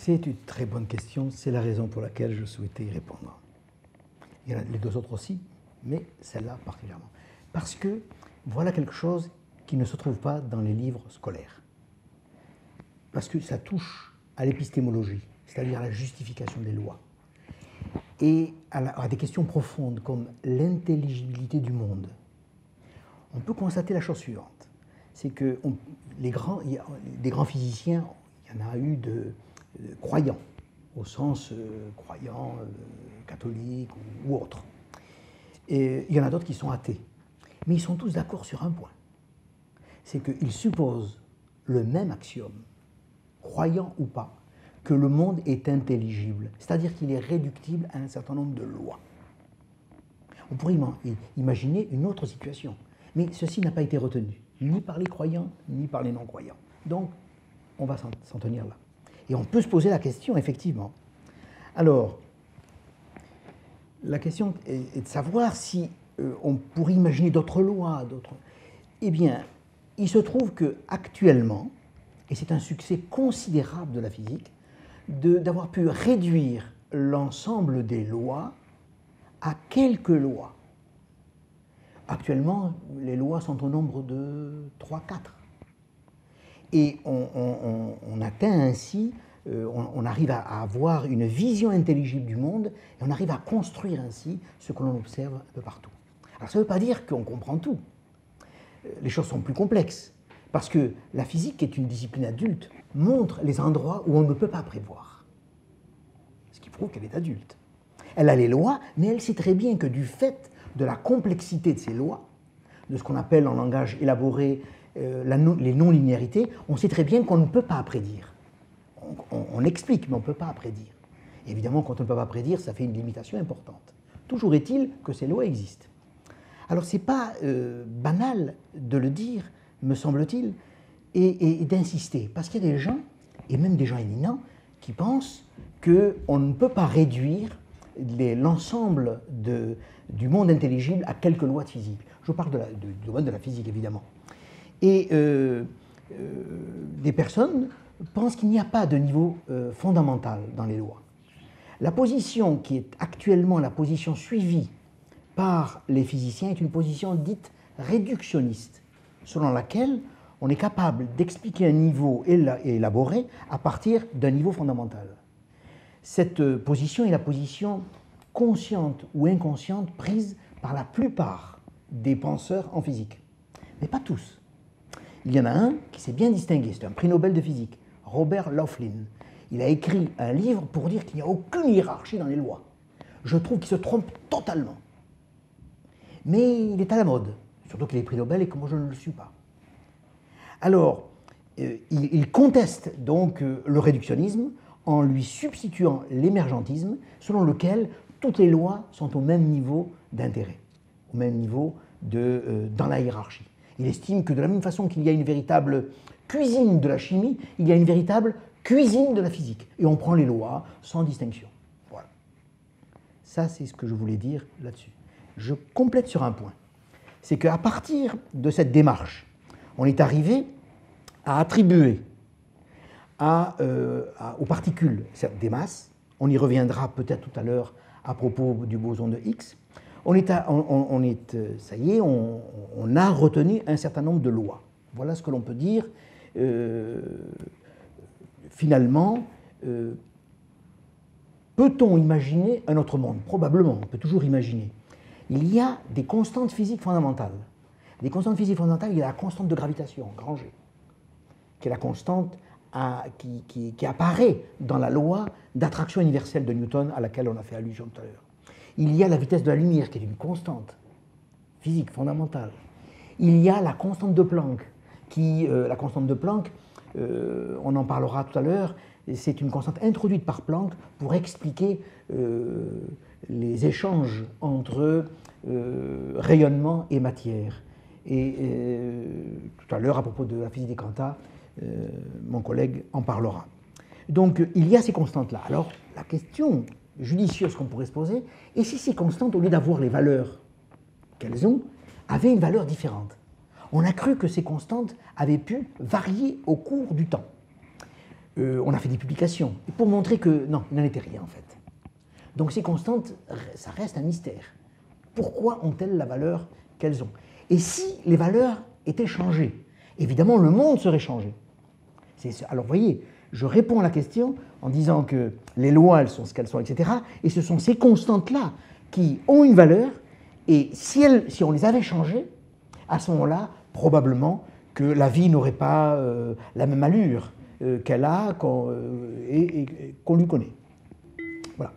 C'est une très bonne question, c'est la raison pour laquelle je souhaitais y répondre. Il y en a les deux autres aussi, mais celle-là particulièrement. Parce que voilà quelque chose qui ne se trouve pas dans les livres scolaires. Parce que ça touche à l'épistémologie, c'est-à-dire à la justification des lois, et à des questions profondes comme l'intelligibilité du monde. On peut constater la chose suivante, c'est que des grands physiciens, il y en a eu de croyants, au sens croyants, catholiques ou autres. Et il y en a d'autres qui sont athées. Mais ils sont tous d'accord sur un point. C'est qu'ils supposent le même axiome, croyant ou pas, que le monde est intelligible, c'est-à-dire qu'il est réductible à un certain nombre de lois. On pourrait imaginer une autre situation, mais ceci n'a pas été retenu, ni par les croyants, ni par les non-croyants. Donc, on va s'en tenir là. Et on peut se poser la question, effectivement. Alors, la question est de savoir si on pourrait imaginer d'autres lois, Eh bien, il se trouve qu'actuellement, et c'est un succès considérable de la physique, d'avoir pu réduire l'ensemble des lois à quelques lois. Actuellement, les lois sont au nombre de 3-4. Et on atteint ainsi, on arrive à avoir une vision intelligible du monde, et on arrive à construire ainsi ce que l'on observe un peu partout. Alors ça ne veut pas dire qu'on comprend tout. Les choses sont plus complexes, parce que la physique, qui est une discipline adulte, montre les endroits où on ne peut pas prévoir, ce qui prouve qu'elle est adulte. Elle a les lois, mais elle sait très bien que du fait de la complexité de ces lois, de ce qu'on appelle en langage élaboré les non-linéarités, on sait très bien qu'on ne peut pas prédire. On explique, mais on ne peut pas prédire. Et évidemment, quand on ne peut pas prédire, ça fait une limitation importante. Toujours est-il que ces lois existent. Alors, ce n'est pas banal de le dire, me semble-t-il, et d'insister. Parce qu'il y a des gens, et même des gens éminents, qui pensent qu'on ne peut pas réduire l'ensemble du monde intelligible à quelques lois de physique. Je parle du domaine de la physique, évidemment. Et des personnes pensent qu'il n'y a pas de niveau fondamental dans les lois. La position qui est actuellement la position suivie par les physiciens est une position dite réductionniste, selon laquelle on est capable d'expliquer un niveau élaboré à partir d'un niveau fondamental. Cette position est la position consciente ou inconsciente prise par la plupart des penseurs en physique, mais pas tous. Il y en a un qui s'est bien distingué, c'est un prix Nobel de physique, Robert Laughlin. Il a écrit un livre pour dire qu'il n'y a aucune hiérarchie dans les lois. Je trouve qu'il se trompe totalement. Mais il est à la mode, surtout qu'il est prix Nobel et que moi je ne le suis pas. Alors, il conteste donc le réductionnisme en lui substituant l'émergentisme, selon lequel toutes les lois sont au même niveau d'intérêt, au même niveau dans la hiérarchie. Il estime que de la même façon qu'il y a une véritable cuisine de la chimie, il y a une véritable cuisine de la physique. Et on prend les lois sans distinction. Voilà. Ça, c'est ce que je voulais dire là-dessus. Je complète sur un point. C'est qu'à partir de cette démarche, on est arrivé à attribuer aux particules des masses, on y reviendra peut-être tout à l'heure à propos du boson de Higgs, ça y est, on a retenu un certain nombre de lois. Voilà ce que l'on peut dire. Finalement, peut-on imaginer un autre monde? Probablement, on peut toujours imaginer. Il y a des constantes physiques fondamentales. Les constantes physiques fondamentales, il y a la constante de gravitation, grand G, qui est la constante qui apparaît dans la loi d'attraction universelle de Newton à laquelle on a fait allusion tout à l'heure. Il y a la vitesse de la lumière, qui est une constante physique fondamentale. Il y a la constante de Planck, on en parlera tout à l'heure, c'est une constante introduite par Planck pour expliquer les échanges entre rayonnement et matière. Et tout à l'heure, à propos de la physique des quanta, mon collègue en parlera. Donc, il y a ces constantes-là. Alors, la question judicieuse qu'on pourrait se poser, et si ces constantes, au lieu d'avoir les valeurs qu'elles ont, avaient une valeur différente? On a cru que ces constantes avaient pu varier au cours du temps. on a fait des publications, pour montrer que non, il n'en était rien en fait. Donc ces constantes, ça reste un mystère. Pourquoi ont-elles la valeur qu'elles ont? Et si les valeurs étaient changées, évidemment le monde serait changé. Alors vous voyez, je réponds à la question en disant que les lois, elles sont ce qu'elles sont, etc. Et ce sont ces constantes-là qui ont une valeur, et si on les avait changées, à ce moment-là, probablement que la vie n'aurait pas la même allure qu'elle a et qu'on lui connaît. Voilà.